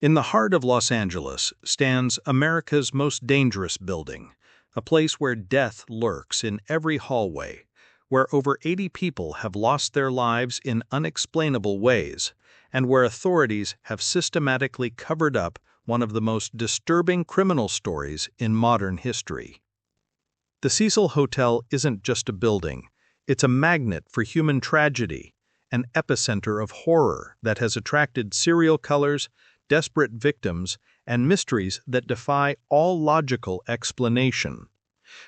In the heart of Los Angeles stands America's most dangerous building, a place where death lurks in every hallway, where over 80 people have lost their lives in unexplainable ways, and where authorities have systematically covered up one of the most disturbing criminal stories in modern history. The Cecil Hotel isn't just a building, it's a magnet for human tragedy, an epicenter of horror that has attracted serial killers, desperate victims, and mysteries that defy all logical explanation.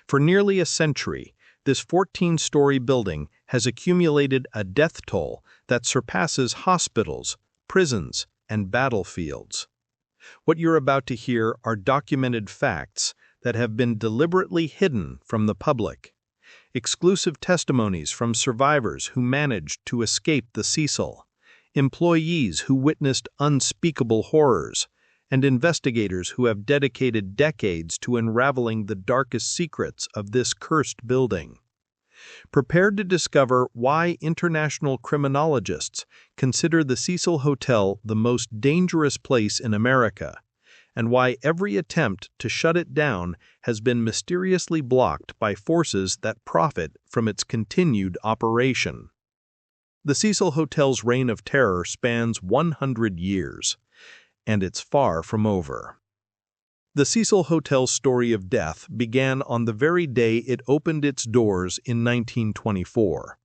For nearly a century, this 14-story building has accumulated a death toll that surpasses hospitals, prisons, and battlefields. What you're about to hear are documented facts that have been deliberately hidden from the public. Exclusive testimonies from survivors who managed to escape the Cecil, employees who witnessed unspeakable horrors, and investigators who have dedicated decades to unraveling the darkest secrets of this cursed building. Prepare to discover why international criminologists consider the Cecil Hotel the most dangerous place in America, and why every attempt to shut it down has been mysteriously blocked by forces that profit from its continued operation. The Cecil Hotel's reign of terror spans 100 years, and it's far from over. The Cecil Hotel's story of death began on the very day it opened its doors in 1924.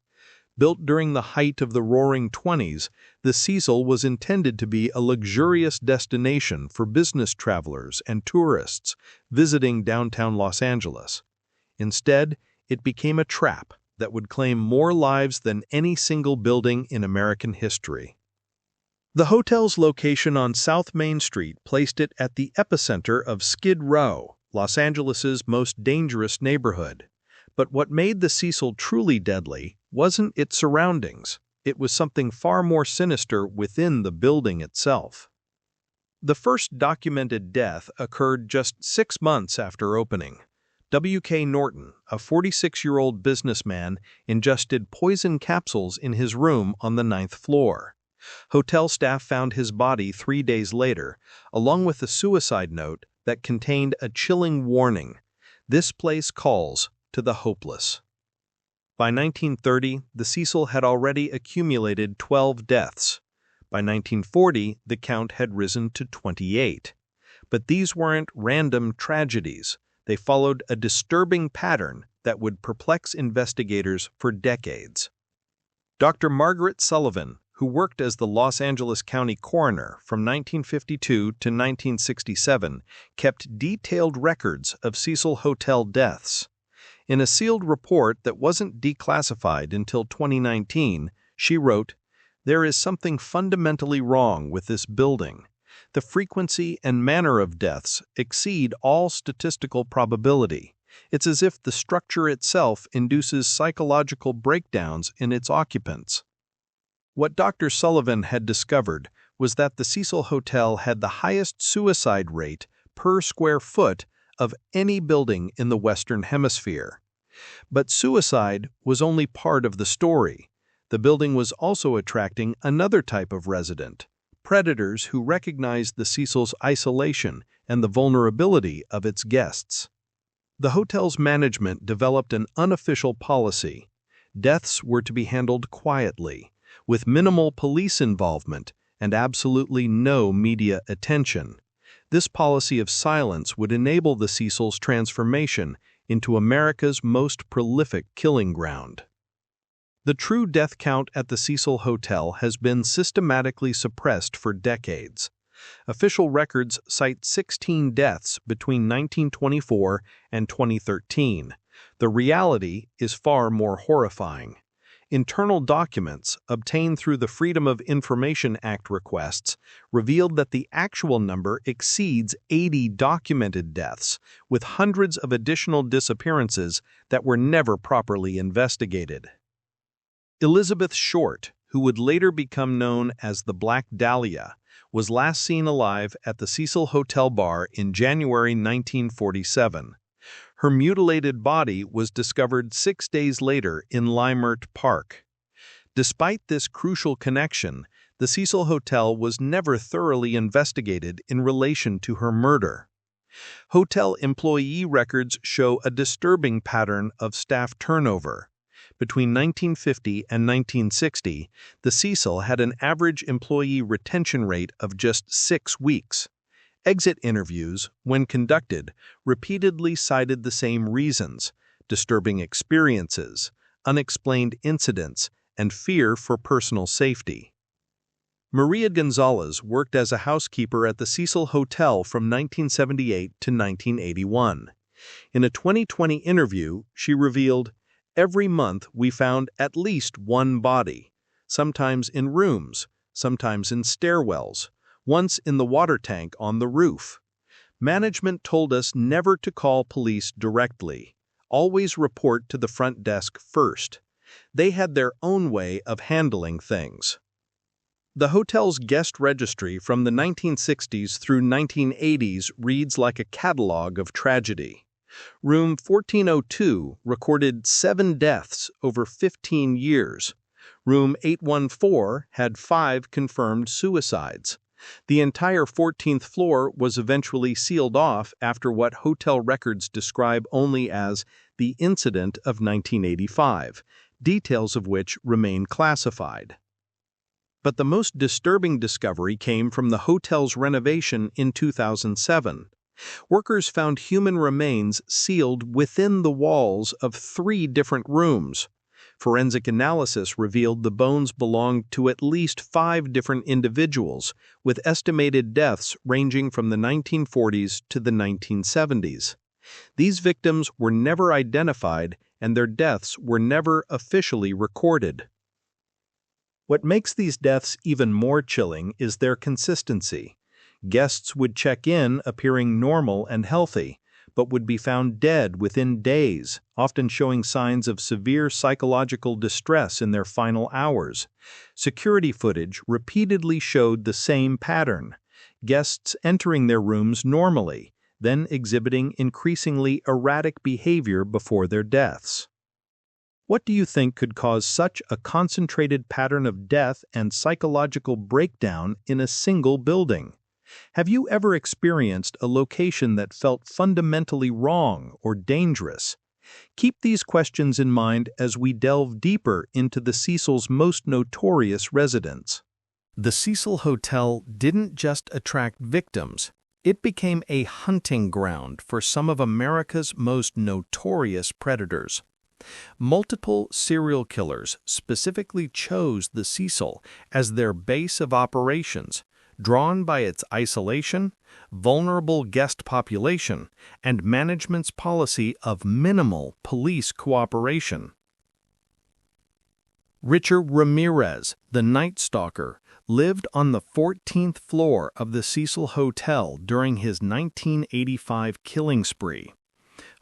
Built during the height of the Roaring Twenties, the Cecil was intended to be a luxurious destination for business travelers and tourists visiting downtown Los Angeles. Instead, it became a trap that would claim more lives than any single building in American history. The hotel's location on South Main Street placed it at the epicenter of Skid Row, Los Angeles's most dangerous neighborhood. But what made the Cecil truly deadly wasn't its surroundings. It was something far more sinister within the building itself. The first documented death occurred just 6 months after opening. W.K. Norton, a 46-year-old businessman, ingested poison capsules in his room on the 9th floor. Hotel staff found his body 3 days later, along with a suicide note that contained a chilling warning: "This place calls to the hopeless." By 1930, the Cecil had already accumulated 12 deaths. By 1940, the count had risen to 28. But these weren't random tragedies. They followed a disturbing pattern that would perplex investigators for decades. Dr. Margaret Sullivan, who worked as the Los Angeles County coroner from 1952 to 1967, kept detailed records of Cecil Hotel deaths. In a sealed report that wasn't declassified until 2019, she wrote, "There is something fundamentally wrong with this building. The frequency and manner of deaths exceed all statistical probability. It's as if the structure itself induces psychological breakdowns in its occupants." What Dr. Sullivan had discovered was that the Cecil Hotel had the highest suicide rate per square foot of any building in the Western Hemisphere. But suicide was only part of the story. The building was also attracting another type of resident: predators who recognized the Cecil's isolation and the vulnerability of its guests. The hotel's management developed an unofficial policy. Deaths were to be handled quietly, with minimal police involvement and absolutely no media attention. This policy of silence would enable the Cecil's transformation into America's most prolific killing ground. The true death count at the Cecil Hotel has been systematically suppressed for decades. Official records cite 16 deaths between 1924 and 2013. The reality is far more horrifying. Internal documents obtained through the Freedom of Information Act requests revealed that the actual number exceeds 80 documented deaths, with hundreds of additional disappearances that were never properly investigated. Elizabeth Short, who would later become known as the Black Dahlia, was last seen alive at the Cecil Hotel bar in January 1947. Her mutilated body was discovered 6 days later in Leimert Park. Despite this crucial connection, the Cecil Hotel was never thoroughly investigated in relation to her murder. Hotel employee records show a disturbing pattern of staff turnover. Between 1950 and 1960, the Cecil had an average employee retention rate of just 6 weeks. Exit interviews, when conducted, repeatedly cited the same reasons: disturbing experiences, unexplained incidents, and fear for personal safety. Maria Gonzalez worked as a housekeeper at the Cecil Hotel from 1978 to 1981. In a 2020 interview, she revealed, "Every month we found at least one body, sometimes in rooms, sometimes in stairwells, once in the water tank on the roof. Management told us never to call police directly, always report to the front desk first. They had their own way of handling things." The hotel's guest registry from the 1960s through 1980s reads like a catalog of tragedy. Room 1402 recorded 7 deaths over 15 years. Room 814 had 5 confirmed suicides. The entire 14th floor was eventually sealed off after what hotel records describe only as the incident of 1985, details of which remain classified. But the most disturbing discovery came from the hotel's renovation in 2007. Workers found human remains sealed within the walls of 3 different rooms. Forensic analysis revealed the bones belonged to at least 5 different individuals, with estimated deaths ranging from the 1940s to the 1970s. These victims were never identified, and their deaths were never officially recorded. What makes these deaths even more chilling is their consistency. Guests would check in appearing normal and healthy, but would be found dead within days, often showing signs of severe psychological distress in their final hours. Security footage repeatedly showed the same pattern: guests entering their rooms normally, then exhibiting increasingly erratic behavior before their deaths. What do you think could cause such a concentrated pattern of death and psychological breakdown in a single building? Have you ever experienced a location that felt fundamentally wrong or dangerous? Keep these questions in mind as we delve deeper into the Cecil's most notorious residents. The Cecil Hotel didn't just attract victims. It became a hunting ground for some of America's most notorious predators. Multiple serial killers specifically chose the Cecil as their base of operations, drawn by its isolation, vulnerable guest population, and management's policy of minimal police cooperation. Richard Ramirez, the Night Stalker, lived on the 14th floor of the Cecil Hotel during his 1985 killing spree.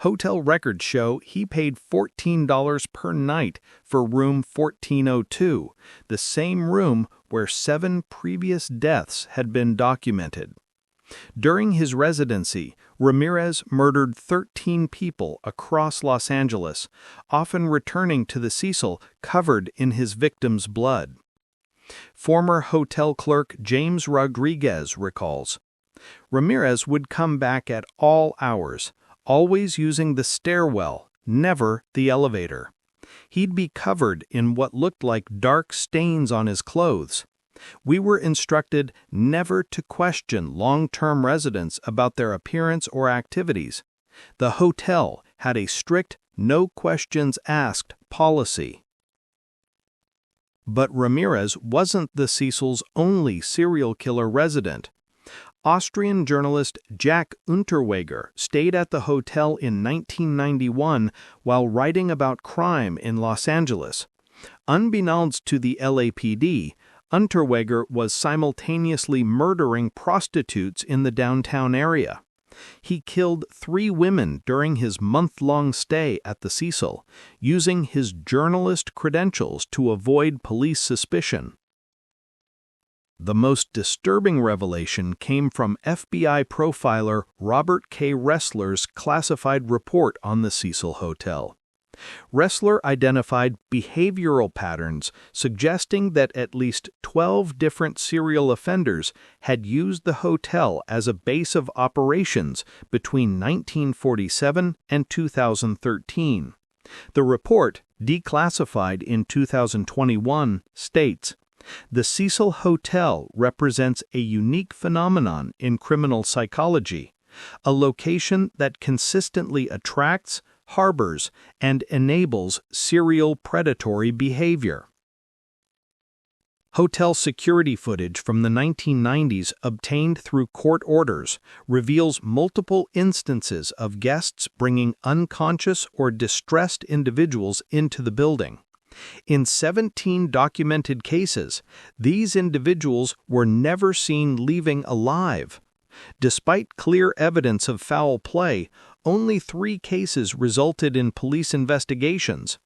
Hotel records show he paid $14 per night for room 1402, the same room where 7 previous deaths had been documented. During his residency, Ramirez murdered 13 people across Los Angeles, often returning to the Cecil covered in his victims' blood. Former hotel clerk James Rodriguez recalls, "Ramirez would come back at all hours, always using the stairwell, never the elevator. He'd be covered in what looked like dark stains on his clothes. We were instructed never to question long-term residents about their appearance or activities. The hotel had a strict no questions asked policy." But Ramirez wasn't the Cecil's only serial killer resident. Austrian journalist Jack Unterweger stayed at the hotel in 1991 while writing about crime in Los Angeles. Unbeknownst to the LAPD, Unterweger was simultaneously murdering prostitutes in the downtown area. He killed 3 women during his month-long stay at the Cecil, using his journalist credentials to avoid police suspicion. The most disturbing revelation came from FBI profiler Robert K. Ressler's classified report on the Cecil Hotel. Ressler identified behavioral patterns suggesting that at least 12 different serial offenders had used the hotel as a base of operations between 1947 and 2013. The report, declassified in 2021, states, "The Cecil Hotel represents a unique phenomenon in criminal psychology, a location that consistently attracts, harbors, and enables serial predatory behavior." Hotel security footage from the 1990s obtained through court orders reveals multiple instances of guests bringing unconscious or distressed individuals into the building. In 17 documented cases, these individuals were never seen leaving alive. Despite clear evidence of foul play, only 3 cases resulted in police investigations.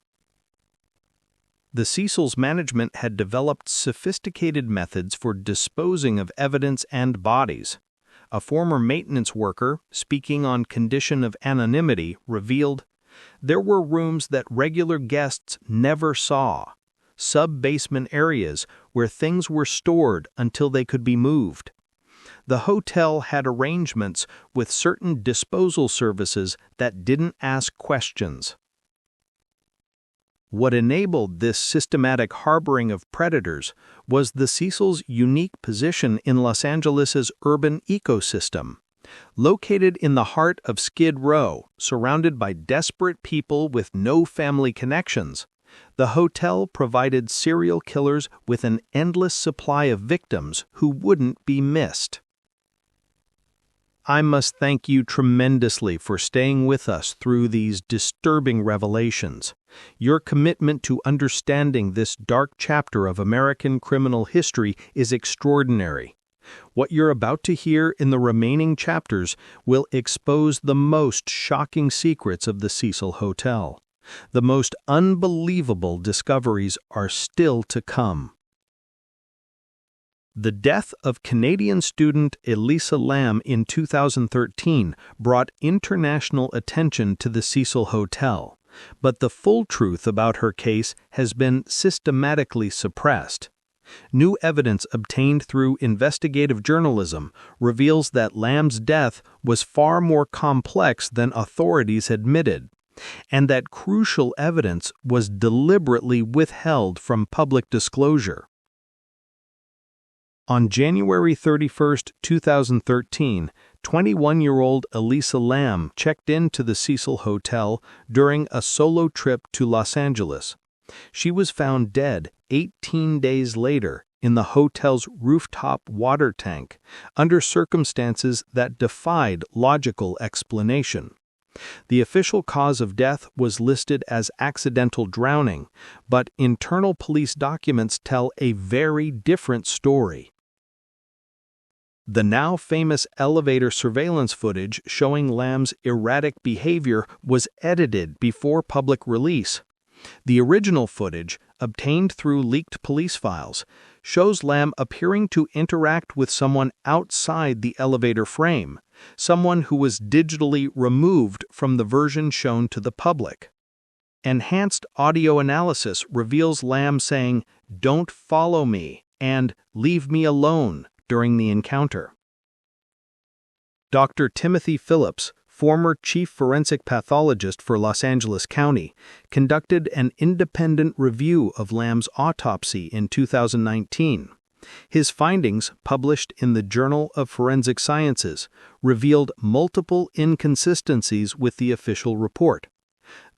The Cecil's management had developed sophisticated methods for disposing of evidence and bodies. A former maintenance worker, speaking on condition of anonymity, revealed, "There were rooms that regular guests never saw, sub-basement areas where things were stored until they could be moved." The hotel had arrangements with certain disposal services that didn't ask questions. What enabled this systematic harboring of predators was the Cecil's unique position in Los Angeles's urban ecosystem. Located in the heart of Skid Row, surrounded by desperate people with no family connections, the hotel provided serial killers with an endless supply of victims who wouldn't be missed. I must thank you tremendously for staying with us through these disturbing revelations. Your commitment to understanding this dark chapter of American criminal history is extraordinary. What you're about to hear in the remaining chapters will expose the most shocking secrets of the Cecil Hotel. The most unbelievable discoveries are still to come. The death of Canadian student Elisa Lam in 2013 brought international attention to the Cecil Hotel, but the full truth about her case has been systematically suppressed. New evidence obtained through investigative journalism reveals that Lam's death was far more complex than authorities admitted, and that crucial evidence was deliberately withheld from public disclosure. On January 31, 2013, 21-year-old Elisa Lam checked into the Cecil Hotel during a solo trip to Los Angeles. She was found dead 18 days later in the hotel's rooftop water tank, under circumstances that defied logical explanation. The official cause of death was listed as accidental drowning, but internal police documents tell a very different story. The now famous elevator surveillance footage showing Lam's erratic behavior was edited before public release. The original footage, obtained through leaked police files, shows Lam appearing to interact with someone outside the elevator frame, someone who was digitally removed from the version shown to the public. Enhanced audio analysis reveals Lam saying, "Don't follow me," and "Leave me alone," during the encounter. Dr. Timothy Phillips, former chief forensic pathologist for Los Angeles County, conducted an independent review of Lam's autopsy in 2019. His findings, published in the Journal of Forensic Sciences, revealed multiple inconsistencies with the official report.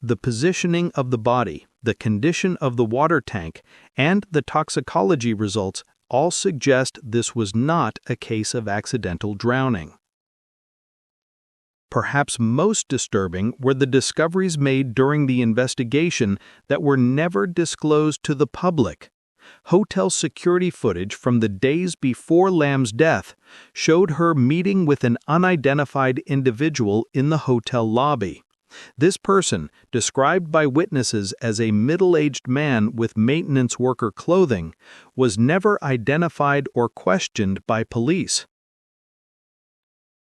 The positioning of the body, the condition of the water tank, and the toxicology results all suggest this was not a case of accidental drowning. Perhaps most disturbing were the discoveries made during the investigation that were never disclosed to the public. Hotel security footage from the days before Lam's death showed her meeting with an unidentified individual in the hotel lobby. This person, described by witnesses as a middle-aged man with maintenance worker clothing, was never identified or questioned by police.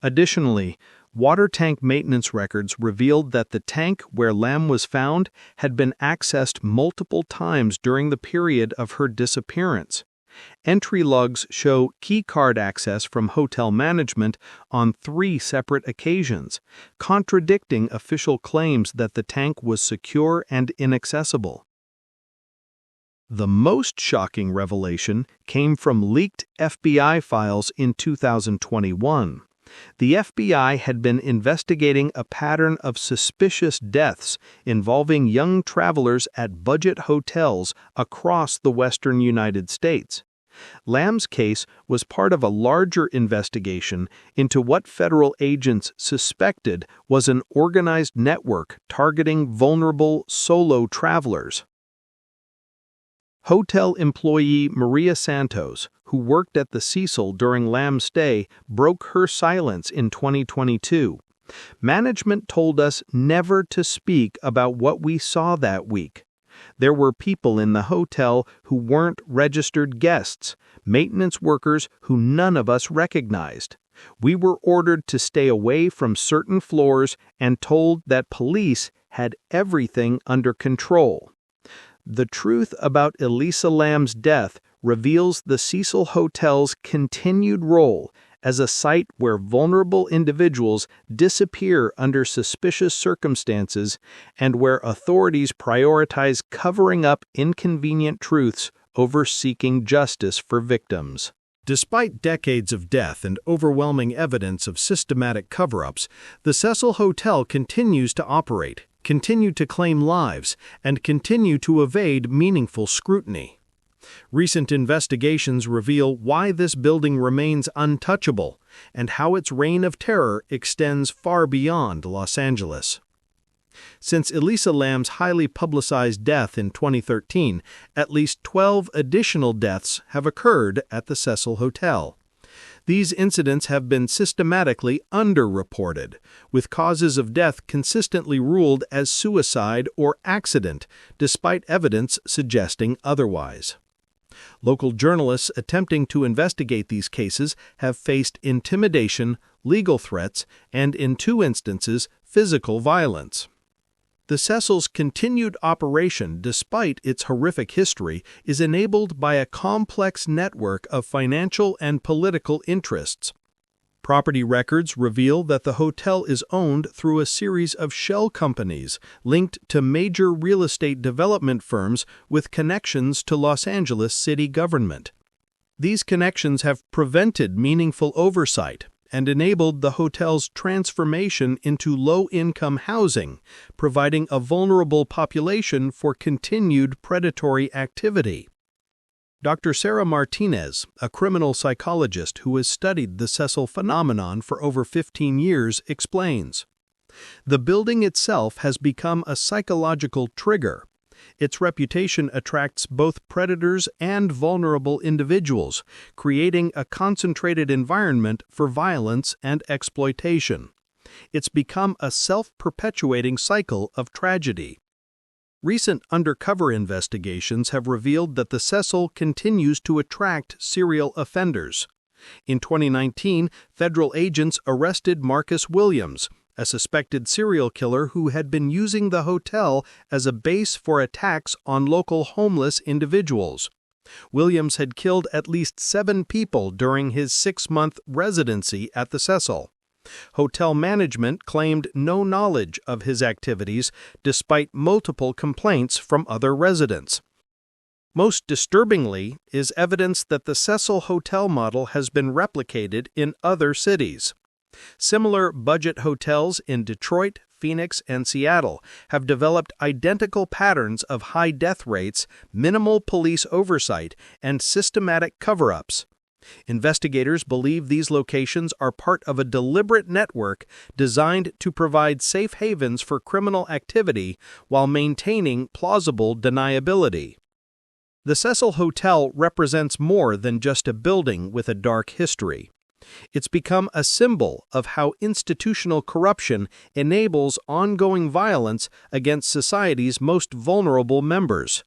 Additionally, Water tank maintenance records revealed that the tank where Lam was found had been accessed multiple times during the period of her disappearance. Entry logs show key card access from hotel management on 3 separate occasions, contradicting official claims that the tank was secure and inaccessible. The most shocking revelation came from leaked FBI files in 2021. The FBI had been investigating a pattern of suspicious deaths involving young travelers at budget hotels across the western United States. Lam's case was part of a larger investigation into what federal agents suspected was an organized network targeting vulnerable solo travelers. Hotel employee Maria Santos, who worked at the Cecil during Lam's stay, broke her silence in 2022. Management told us never to speak about what we saw that week. There were people in the hotel who weren't registered guests, maintenance workers who none of us recognized. We were ordered to stay away from certain floors and told that police had everything under control. The truth about Elisa Lam's death reveals the Cecil Hotel's continued role as a site where vulnerable individuals disappear under suspicious circumstances and where authorities prioritize covering up inconvenient truths over seeking justice for victims. Despite decades of death and overwhelming evidence of systematic cover-ups, the Cecil Hotel continues to operate, continue to claim lives, and continue to evade meaningful scrutiny. Recent investigations reveal why this building remains untouchable and how its reign of terror extends far beyond Los Angeles. Since Elisa Lam's highly publicized death in 2013, at least 12 additional deaths have occurred at the Cecil Hotel. These incidents have been systematically underreported, with causes of death consistently ruled as suicide or accident, despite evidence suggesting otherwise. Local journalists attempting to investigate these cases have faced intimidation, legal threats, and, in 2 instances, physical violence. The Cecil's continued operation, despite its horrific history, is enabled by a complex network of financial and political interests. Property records reveal that the hotel is owned through a series of shell companies linked to major real estate development firms with connections to Los Angeles city government. These connections have prevented meaningful oversight and enabled the hotel's transformation into low-income housing, providing a vulnerable population for continued predatory activity. Dr. Sarah Martinez, a criminal psychologist who has studied the Cecil phenomenon for over 15 years, explains, "The building itself has become a psychological trigger. Its reputation attracts both predators and vulnerable individuals, creating a concentrated environment for violence and exploitation. It's become a self-perpetuating cycle of tragedy." Recent undercover investigations have revealed that the Cecil continues to attract serial offenders. In 2019, federal agents arrested Marcus Williams, a suspected serial killer who had been using the hotel as a base for attacks on local homeless individuals. Williams had killed at least 7 people during his 6-month residency at the Cecil. Hotel management claimed no knowledge of his activities despite multiple complaints from other residents. Most disturbingly is evidence that the Cecil Hotel model has been replicated in other cities. Similar budget hotels in Detroit, Phoenix, and Seattle have developed identical patterns of high death rates, minimal police oversight, and systematic cover-ups. Investigators believe these locations are part of a deliberate network designed to provide safe havens for criminal activity while maintaining plausible deniability. The Cecil Hotel represents more than just a building with a dark history. It's become a symbol of how institutional corruption enables ongoing violence against society's most vulnerable members.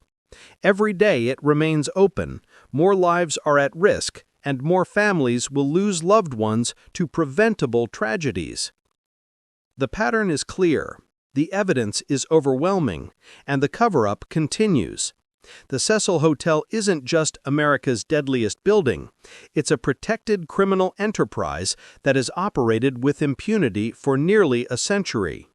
Every day it remains open, more lives are at risk, and more families will lose loved ones to preventable tragedies. The pattern is clear, the evidence is overwhelming, and the cover-up continues. The Cecil Hotel isn't just America's deadliest building. It's a protected criminal enterprise that has operated with impunity for nearly a century.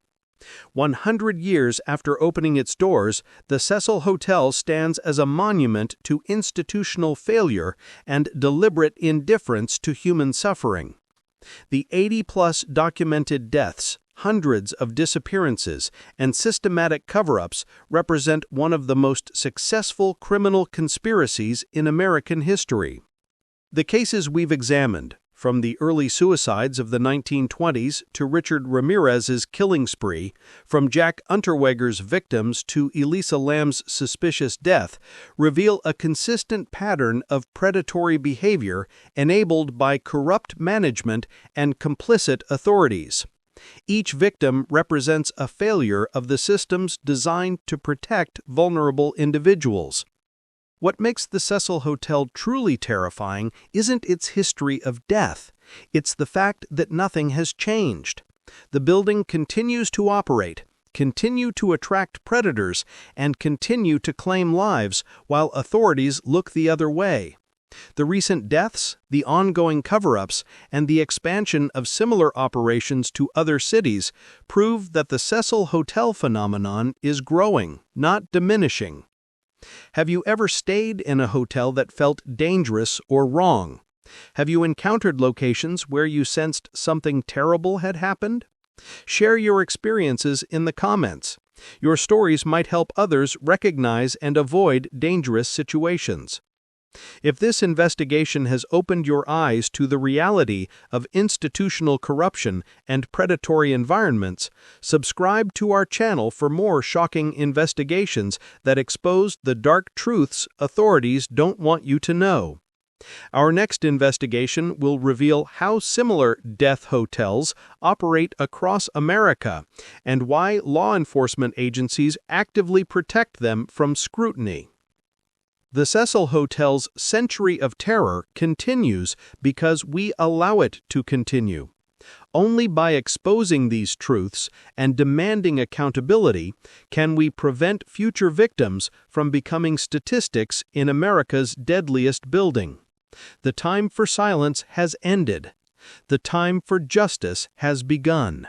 100 years after opening its doors, the Cecil Hotel stands as a monument to institutional failure and deliberate indifference to human suffering. The 80-plus documented deaths, hundreds of disappearances, and systematic cover-ups represent one of the most successful criminal conspiracies in American history. The cases we've examined, from the early suicides of the 1920s to Richard Ramirez's killing spree, from Jack Unterweger's victims to Elisa Lam's suspicious death, reveal a consistent pattern of predatory behavior enabled by corrupt management and complicit authorities. Each victim represents a failure of the systems designed to protect vulnerable individuals. What makes the Cecil Hotel truly terrifying isn't its history of death. It's the fact that nothing has changed. The building continues to operate, continue to attract predators, and continue to claim lives while authorities look the other way. The recent deaths, the ongoing cover-ups, and the expansion of similar operations to other cities prove that the Cecil Hotel phenomenon is growing, not diminishing. Have you ever stayed in a hotel that felt dangerous or wrong? Have you encountered locations where you sensed something terrible had happened? Share your experiences in the comments. Your stories might help others recognize and avoid dangerous situations. If this investigation has opened your eyes to the reality of institutional corruption and predatory environments, subscribe to our channel for more shocking investigations that expose the dark truths authorities don't want you to know. Our next investigation will reveal how similar death hotels operate across America and why law enforcement agencies actively protect them from scrutiny. The Cecil Hotel's century of terror continues because we allow it to continue. Only by exposing these truths and demanding accountability can we prevent future victims from becoming statistics in America's deadliest building. The time for silence has ended. The time for justice has begun.